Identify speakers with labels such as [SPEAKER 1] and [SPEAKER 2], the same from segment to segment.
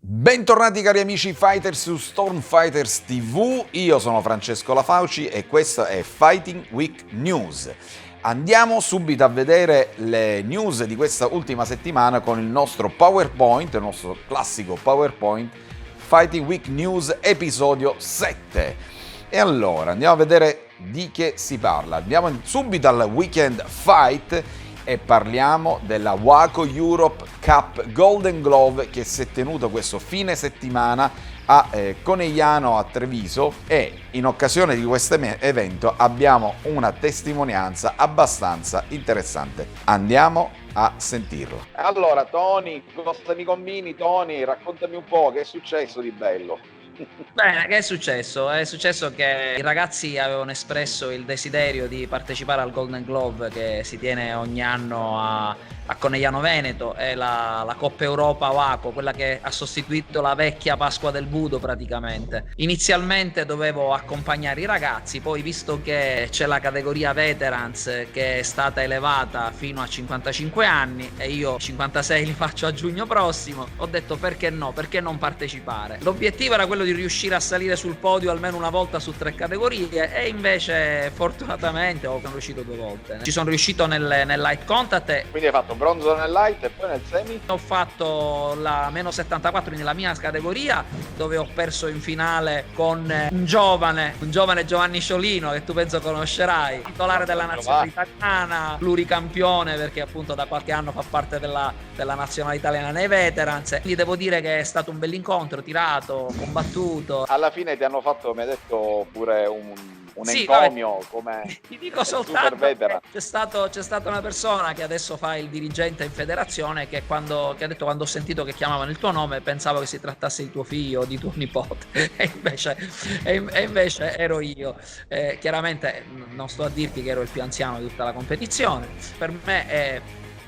[SPEAKER 1] Bentornati cari amici fighter su Storm Fighters TV, io sono Francesco Lafauci e questo è Fighting Week News. Andiamo subito a vedere le news di questa ultima settimana con il nostro PowerPoint, il nostro classico PowerPoint Fighting Week News episodio 7. E allora andiamo a vedere di che si parla. Andiamo subito al Weekend Fight e parliamo della Waco Europe Cup Golden Glove che si è tenuto questo fine settimana a Conegliano a Treviso, e in occasione di questo evento abbiamo una testimonianza abbastanza interessante. Andiamo a sentirlo. Allora Tony, cosa mi combini Tony? Raccontami un po' che è successo di bello.
[SPEAKER 2] Bene, che è successo? È successo che i ragazzi avevano espresso il desiderio di partecipare al Golden Glove che si tiene ogni anno a Conegliano Veneto. È la Coppa Europa Waco, quella che ha sostituito la vecchia Pasqua del Budo praticamente. Inizialmente dovevo accompagnare i ragazzi, poi visto che c'è la categoria Veterans che è stata elevata fino a 55 anni e io 56 li faccio a giugno prossimo, ho detto perché no, perché non partecipare. L'obiettivo era quello di riuscire a salire sul podio almeno una volta su 3 categorie e invece fortunatamente sono riuscito 2 volte. Ci sono riuscito nel light contact.
[SPEAKER 1] Quindi hai fatto bronzo nel light e poi nel semi?
[SPEAKER 2] Ho fatto la meno 74, quindi la mia categoria, dove ho perso in finale con un giovane Giovanni Sciolino, che tu penso conoscerai, titolare della nazionale italiana, pluricampione perché appunto da qualche anno fa parte della nazionale italiana nei Veterans. Quindi devo dire che è stato un bell'incontro, tirato, combattuto.
[SPEAKER 1] Alla fine ti hanno fatto, mi hai detto, pure un
[SPEAKER 2] sì,
[SPEAKER 1] encomio come
[SPEAKER 2] ti dico soltanto
[SPEAKER 1] che
[SPEAKER 2] c'è stata una persona che adesso fa il dirigente in federazione che ha detto, quando ho sentito che chiamavano il tuo nome pensavo che si trattasse di tuo figlio o di tuo nipote e invece ero io. Chiaramente non sto a dirti che ero il più anziano di tutta la competizione. Per me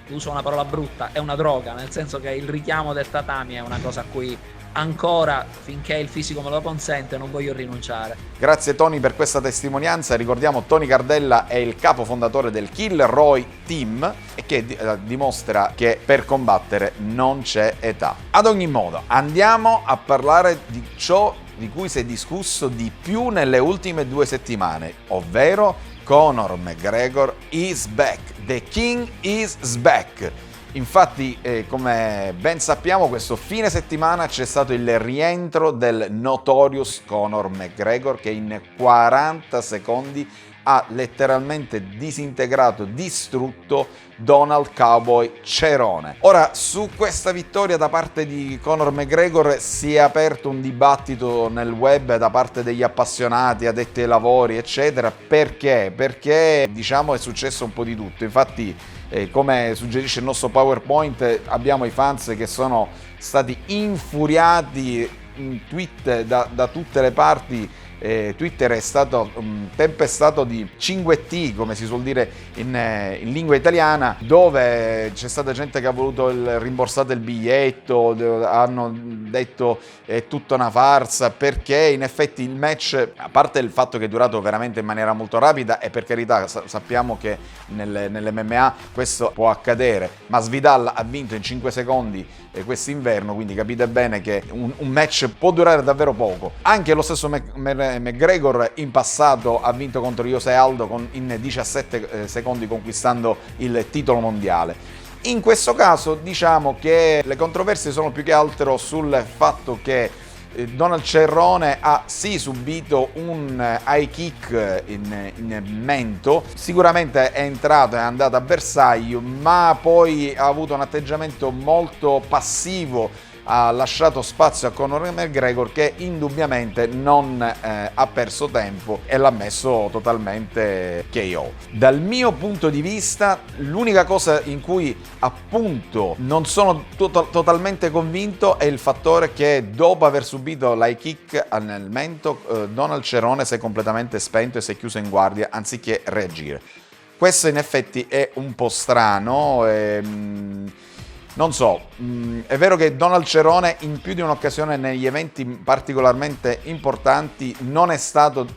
[SPEAKER 2] uso una parola brutta, è una droga, nel senso che il richiamo del tatami è una cosa a cui ancora, finché il fisico me lo consente, non voglio rinunciare.
[SPEAKER 1] Grazie Tony per questa testimonianza. Ricordiamo, Tony Cardella è il capo fondatore del Killer Roy Team e che dimostra che per combattere non c'è età. Ad ogni modo, andiamo a parlare di ciò di cui si è discusso di più nelle ultime 2 settimane, ovvero Conor McGregor is back. The King is back. Infatti, come ben sappiamo, questo fine settimana c'è stato il rientro del Notorious Conor McGregor, che in 40 secondi ha letteralmente disintegrato, distrutto Donald Cowboy Cerrone. Ora, su questa vittoria da parte di Conor McGregor si è aperto un dibattito nel web da parte degli appassionati, addetti ai lavori, eccetera. Perché? Perché, diciamo, è successo un po' di tutto. Infatti, come suggerisce il nostro PowerPoint, abbiamo i fans che sono stati infuriati in tweet da tutte le parti. Twitter è stato tempestato di cinguetti, come si suol dire in lingua italiana, dove c'è stata gente che ha voluto rimborsare il biglietto, hanno detto è tutta una farsa, perché in effetti il match, a parte il fatto che è durato veramente in maniera molto rapida, e per carità sappiamo che nell'MMA questo può accadere, ma Svidal ha vinto in 5 secondi quest'inverno, quindi capite bene che un match può durare davvero poco. Anche lo stesso McGregor in passato ha vinto contro Jose Aldo in 17 secondi, conquistando il titolo mondiale. In questo caso diciamo che le controversie sono più che altro sul fatto che Donald Cerrone ha sì subito un high kick in mento, sicuramente è entrato e è andato a bersaglio, ma poi ha avuto un atteggiamento molto passivo, ha lasciato spazio a Conor McGregor, che indubbiamente non ha perso tempo e l'ha messo totalmente KO. Dal mio punto di vista, l'unica cosa in cui appunto non sono totalmente convinto è il fattore che dopo aver subito l'high kick nel mento, Donald Cerrone si è completamente spento e si è chiuso in guardia anziché reagire. Questo in effetti è un po' strano. Non so, è vero che Donald Cerrone in più di un'occasione negli eventi particolarmente importanti non è stato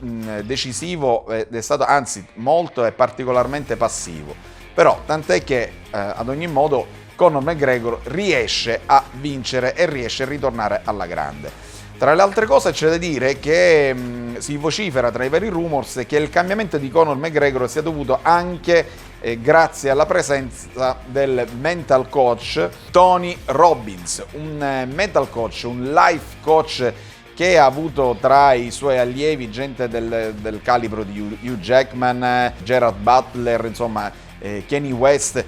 [SPEAKER 1] decisivo, è stato anzi molto e particolarmente passivo. Però tant'è che ad ogni modo Conor McGregor riesce a vincere e riesce a ritornare alla grande. Tra le altre cose c'è da dire che si vocifera tra i vari rumors che il cambiamento di Conor McGregor sia dovuto anche grazie alla presenza del mental coach Tony Robbins, un mental coach, un life coach che ha avuto tra i suoi allievi gente del calibro di Hugh Jackman, Gerard Butler, insomma Kanye West.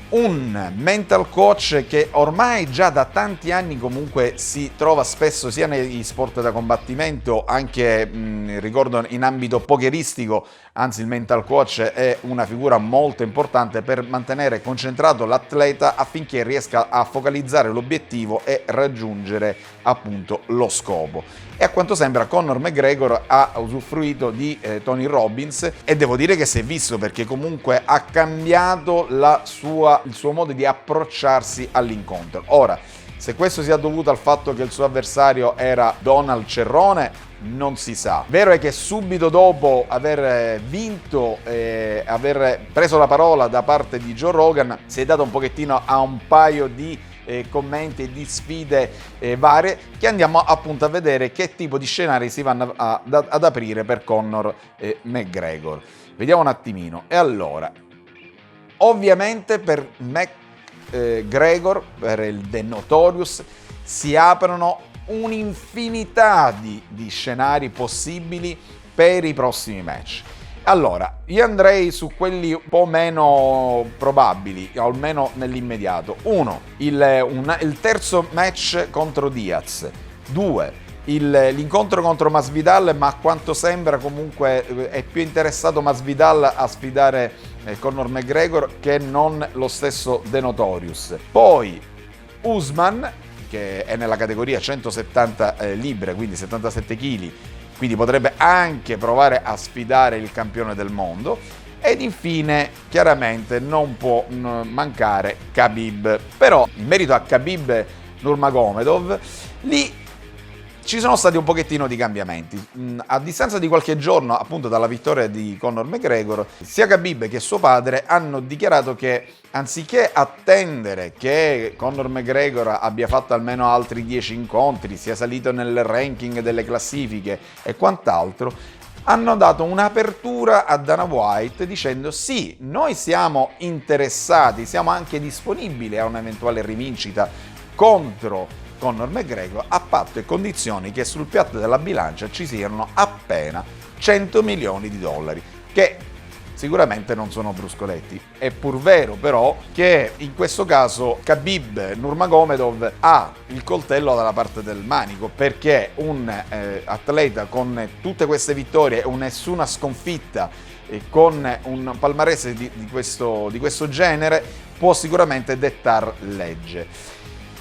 [SPEAKER 1] Un mental coach che ormai già da tanti anni comunque si trova spesso sia negli sport da combattimento, anche ricordo in ambito pokeristico, anzi il mental coach è una figura molto importante per mantenere concentrato l'atleta affinché riesca a focalizzare l'obiettivo e raggiungere appunto lo scopo. E a quanto sembra Conor McGregor ha usufruito di Tony Robbins e devo dire che si è visto, perché comunque ha cambiato il suo modo di approcciarsi all'incontro. Ora, se questo sia dovuto al fatto che il suo avversario era Donald Cerrone, non si sa. Vero è che subito dopo aver vinto e aver preso la parola da parte di Joe Rogan si è dato un pochettino a un paio di commenti e di sfide varie, che andiamo appunto a vedere che tipo di scenari si vanno ad aprire per Conor McGregor. Vediamo un attimino. E allora, ovviamente per McGregor, per il The Notorious, si aprono un'infinità di scenari possibili per i prossimi match. Allora, io andrei su quelli un po' meno probabili, o almeno nell'immediato. 1. Il terzo match contro Diaz. 2. L'incontro contro Masvidal, ma a quanto sembra comunque è più interessato Masvidal a sfidare Conor McGregor che non lo stesso The Notorious. Poi Usman, che è nella categoria 170 libbre, quindi 77 kg, quindi potrebbe anche provare a sfidare il campione del mondo. Ed infine, chiaramente, non può mancare Khabib. Però, in merito a Khabib Nurmagomedov, lì ci sono stati un pochettino di cambiamenti. A distanza di qualche giorno, appunto, dalla vittoria di Conor McGregor, sia Khabib che suo padre hanno dichiarato che anziché attendere che Conor McGregor abbia fatto almeno altri 10 incontri, sia salito nel ranking delle classifiche e quant'altro, hanno dato un'apertura a Dana White dicendo: sì, noi siamo interessati, siamo anche disponibili a un'eventuale rivincita contro Conor McGregor, a patto e condizioni che sul piatto della bilancia ci siano appena 100 milioni di dollari, che sicuramente non sono bruscoletti. È pur vero però che in questo caso Khabib Nurmagomedov ha il coltello dalla parte del manico, perché un atleta con tutte queste vittorie e nessuna sconfitta e con un palmarès di questo genere può sicuramente dettar legge.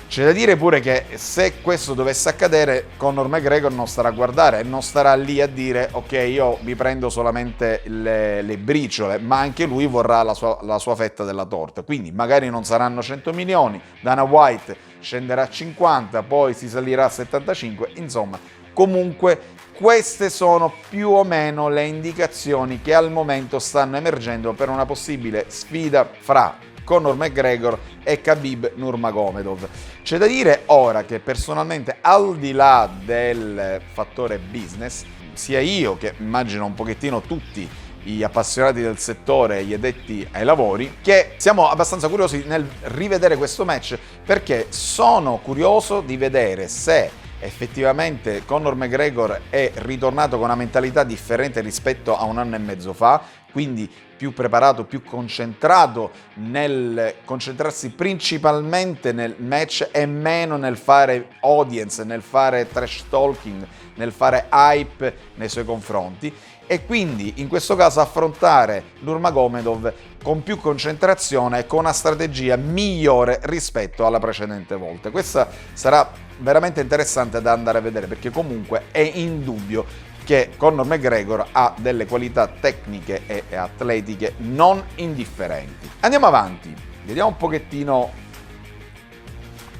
[SPEAKER 1] C'è da dire pure che se questo dovesse accadere, Conor McGregor non starà a guardare e non starà lì a dire: ok, io mi prendo solamente le briciole, ma anche lui vorrà la sua fetta della torta. Quindi magari non saranno 100 milioni, Dana White scenderà a 50, poi si salirà a 75, insomma, comunque queste sono più o meno le indicazioni che al momento stanno emergendo per una possibile sfida fra Conor McGregor e Khabib Nurmagomedov. C'è da dire ora che personalmente, al di là del fattore business, sia io che immagino un pochettino tutti gli appassionati del settore e gli addetti ai lavori, che siamo abbastanza curiosi nel rivedere questo match, perché sono curioso di vedere se effettivamente Conor McGregor è ritornato con una mentalità differente rispetto a un anno e mezzo fa, quindi più preparato, più concentrato nel concentrarsi principalmente nel match e meno nel fare audience, nel fare trash talking, nel fare hype nei suoi confronti, e quindi in questo caso affrontare Nurmagomedov con più concentrazione e con una strategia migliore rispetto alla precedente volta. Questa sarà veramente interessante da andare a vedere, perché comunque è indubbio che Conor McGregor ha delle qualità tecniche e atletiche non indifferenti. Andiamo avanti, vediamo un pochettino.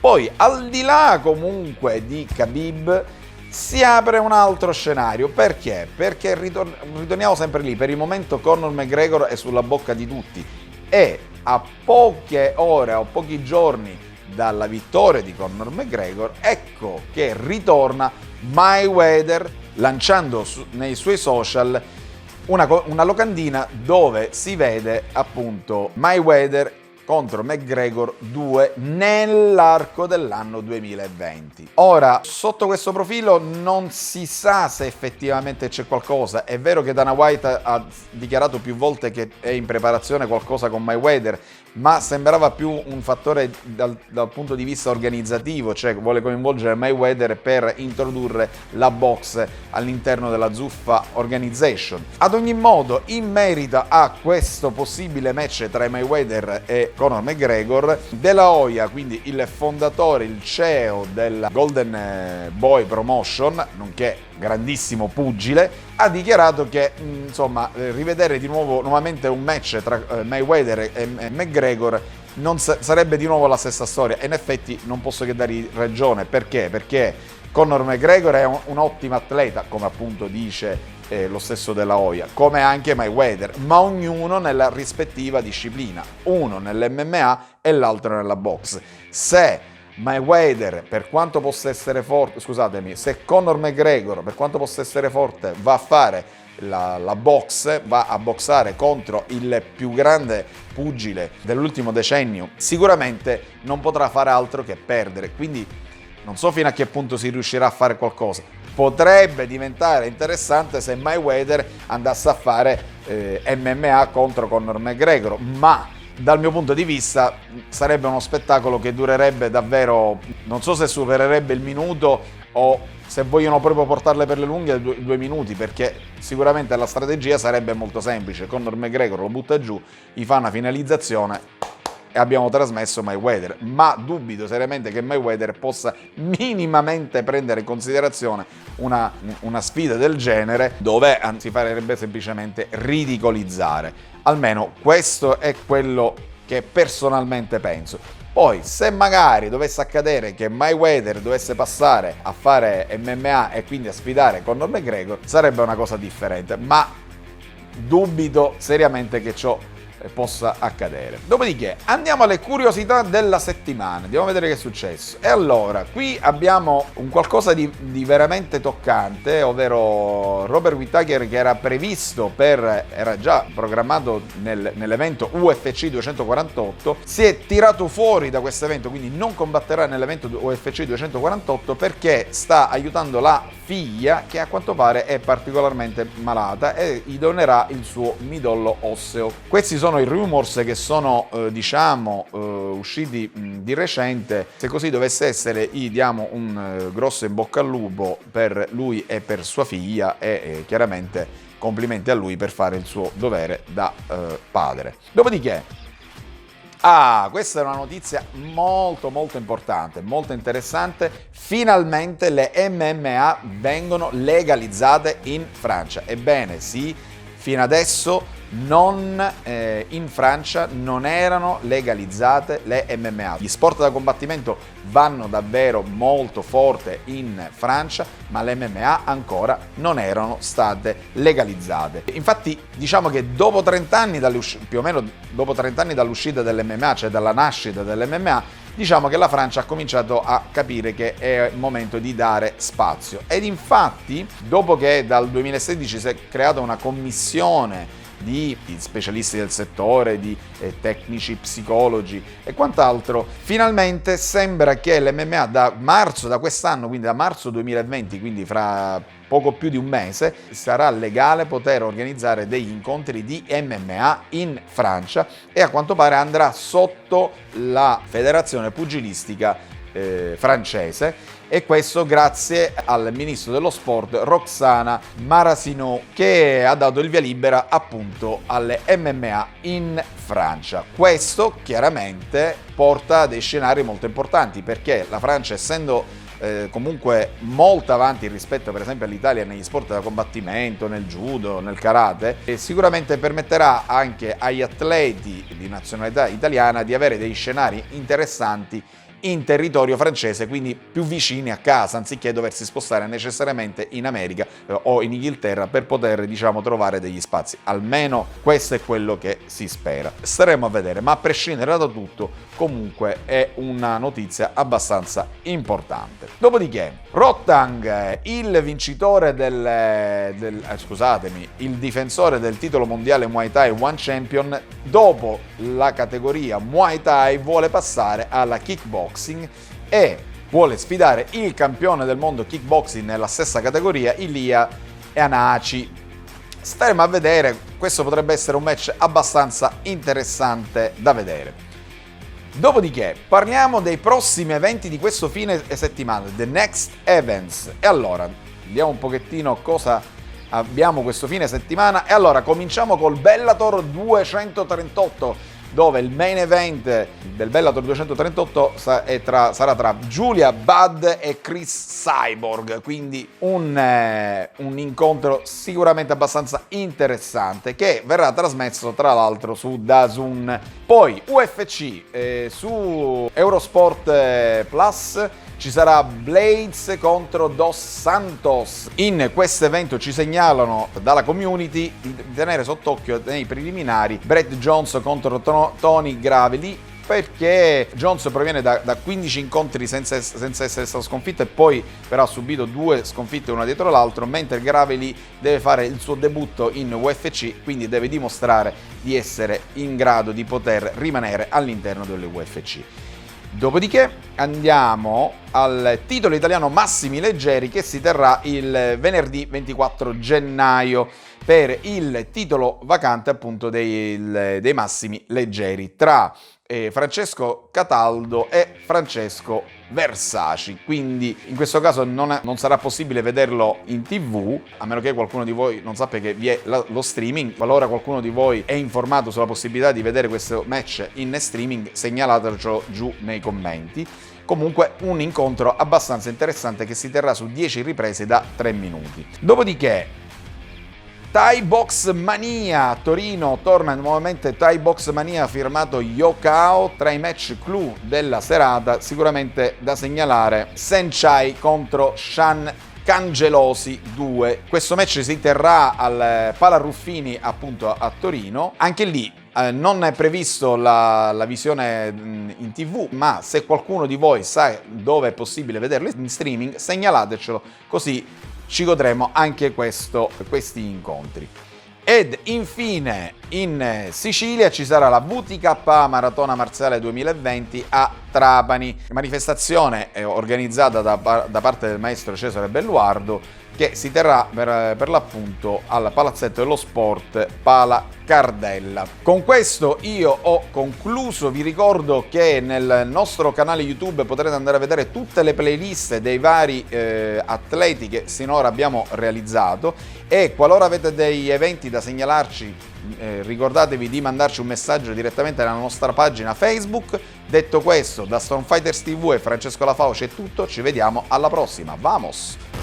[SPEAKER 1] Poi, al di là comunque di Khabib, si apre un altro scenario. Perché? Perché ritorniamo sempre lì. Per il momento Conor McGregor è sulla bocca di tutti. e a poche ore o pochi giorni dalla vittoria di Conor McGregor, ecco che ritorna Mayweather lanciando nei suoi social una locandina dove si vede appunto Mayweather contro McGregor 2 nell'arco dell'anno 2020. Ora, sotto questo profilo non si sa se effettivamente c'è qualcosa. È vero che Dana White ha dichiarato più volte che è in preparazione qualcosa con Mayweather, ma sembrava più un fattore dal punto di vista organizzativo, cioè vuole coinvolgere Mayweather per introdurre la box all'interno della Zuffa Organization. Ad ogni modo, in merito a questo possibile match tra Mayweather e Conor McGregor, De La Hoya, quindi il fondatore, il CEO del Golden Boy Promotion, nonché grandissimo pugile, ha dichiarato che insomma rivedere nuovamente un match tra Mayweather e McGregor non sarebbe di nuovo la stessa storia, e in effetti non posso che dargli ragione. Perché Conor McGregor è un ottimo atleta, come appunto dice lo stesso De La Hoya, come anche Mayweather, ma ognuno nella rispettiva disciplina, uno nell'MMA e l'altro nella box. Se Mayweather, per quanto possa essere forte, se Conor McGregor, per quanto possa essere forte, va a fare la box, va a boxare contro il più grande pugile dell'ultimo decennio, sicuramente non potrà fare altro che perdere. Quindi non so fino a che punto si riuscirà a fare qualcosa. Potrebbe diventare interessante se Mayweather andasse a fare MMA contro Conor McGregor, ma dal mio punto di vista sarebbe uno spettacolo che durerebbe davvero, non so se supererebbe il minuto o se vogliono proprio portarle per le lunghe 2 minuti, perché sicuramente la strategia sarebbe molto semplice. Conor McGregor lo butta giù, gli fa una finalizzazione e abbiamo trasmesso Mayweather, ma dubito seriamente che Mayweather possa minimamente prendere in considerazione una sfida del genere, dove si farebbe semplicemente ridicolizzare. Almeno questo è quello che personalmente penso. Poi, se magari dovesse accadere che Mayweather dovesse passare a fare MMA e quindi a sfidare Conor McGregor, sarebbe una cosa differente, ma dubito seriamente che ciò possa accadere. Dopodiché andiamo alle curiosità della settimana, andiamo a vedere che è successo. E allora, qui abbiamo un qualcosa di veramente toccante, ovvero Robert Whittaker, che era già programmato nell'evento UFC 248, si è tirato fuori da questo evento, quindi non combatterà nell'evento UFC 248 perché sta aiutando la figlia, che a quanto pare è particolarmente malata, e gli donerà il suo midollo osseo. Questi sono i rumors che sono usciti di recente. Se così dovesse essere, gli diamo un grosso in bocca al lupo per lui e per sua figlia, e chiaramente complimenti a lui per fare il suo dovere da padre. Dopodiché questa è una notizia molto importante, molto interessante. Finalmente le MMA vengono legalizzate in Francia. Ebbene sì, fino adesso in Francia non erano legalizzate le MMA. Gli sport da combattimento vanno davvero molto forte in Francia, ma le MMA ancora non erano state legalizzate. Infatti diciamo che dopo 30 anni più o meno dopo 30 anni dall'uscita dell'MMA, cioè dalla nascita dell'MMA, diciamo che la Francia ha cominciato a capire che è il momento di dare spazio. Ed infatti, dopo che dal 2016 si è creata una commissione di specialisti del settore, di tecnici, psicologi e quant'altro, finalmente sembra che l'MMA da quest'anno, quindi da marzo 2020, quindi fra poco più di un mese, sarà legale poter organizzare degli incontri di MMA in Francia, e a quanto pare andrà sotto la federazione pugilistica francese, e questo grazie al ministro dello sport Roxana Maracineau, che ha dato il via libera appunto alle MMA in Francia. Questo chiaramente porta a dei scenari molto importanti, perché la Francia, essendo comunque molto avanti rispetto per esempio all'Italia negli sport da combattimento, nel judo, nel karate, sicuramente permetterà anche agli atleti di nazionalità italiana di avere dei scenari interessanti in territorio francese, quindi più vicini a casa, anziché doversi spostare necessariamente in America o in Inghilterra per poter, diciamo, trovare degli spazi. Almeno questo è quello che si spera. Staremo a vedere, ma a prescindere da tutto, comunque è una notizia abbastanza importante. Dopodiché, Rodtang, il vincitore il difensore del titolo mondiale Muay Thai One Champion, dopo la categoria Muay Thai vuole passare alla kickboxing e vuole sfidare il campione del mondo kickboxing nella stessa categoria, Ilia Eanaci. Staremo a vedere, questo potrebbe essere un match abbastanza interessante da vedere. Dopodiché parliamo dei prossimi eventi di questo fine settimana, The Next Events. E allora, vediamo un pochettino cosa abbiamo questo fine settimana. E allora, cominciamo col Bellator 238, dove il main event del Bellator 238 sarà tra Julia Budd e Chris Cyborg, quindi un incontro sicuramente abbastanza interessante che verrà trasmesso tra l'altro su DAZN. Poi UFC su Eurosport Plus ci sarà Blades contro Dos Santos. In questo evento ci segnalano dalla community di tenere sott'occhio nei preliminari Brett Jones contro Tony Gravely, perché Jones proviene da 15 incontri senza essere stato sconfitto e poi però ha subito 2 sconfitte una dietro l'altro, mentre Gravely deve fare il suo debutto in UFC, quindi deve dimostrare di essere in grado di poter rimanere all'interno delle UFC. Dopodiché andiamo al titolo italiano massimi leggeri che si terrà il venerdì 24 gennaio per il titolo vacante appunto dei massimi leggeri tra Francesco Cataldo e Francesco Versaci. Quindi in questo caso non sarà possibile vederlo in TV, a meno che qualcuno di voi non sappia che vi è lo streaming. Qualora qualcuno di voi è informato sulla possibilità di vedere questo match in streaming, segnalatelo giù nei commenti. Comunque un incontro abbastanza interessante che si terrà su 10 riprese da 3 minuti. Dopodiché Thai Box Mania a Torino, torna nuovamente Thai Box Mania firmato Yokao. Tra i match clou della serata sicuramente da segnalare Senchai contro Shan Cangelosi 2. Questo match si terrà al Pala Ruffini appunto a Torino. Anche lì non è previsto la visione in TV, ma se qualcuno di voi sa dove è possibile vederlo in streaming, segnalatecelo, così ci godremo anche questi incontri. Ed infine in Sicilia ci sarà la WTKA Maratona Marziale 2020 a Trapani, manifestazione organizzata da parte del maestro Cesare Belluardo, che si terrà per l'appunto al Palazzetto dello Sport Pala Cardella. Con questo io ho concluso. Vi ricordo che nel nostro canale YouTube potrete andare a vedere tutte le playlist dei vari atleti che sinora abbiamo realizzato, e qualora avete degli eventi da segnalarci, ricordatevi di mandarci un messaggio direttamente alla nostra pagina Facebook. Detto questo, da Stormfighters TV e Francesco La Fauci è tutto, ci vediamo alla prossima, vamos!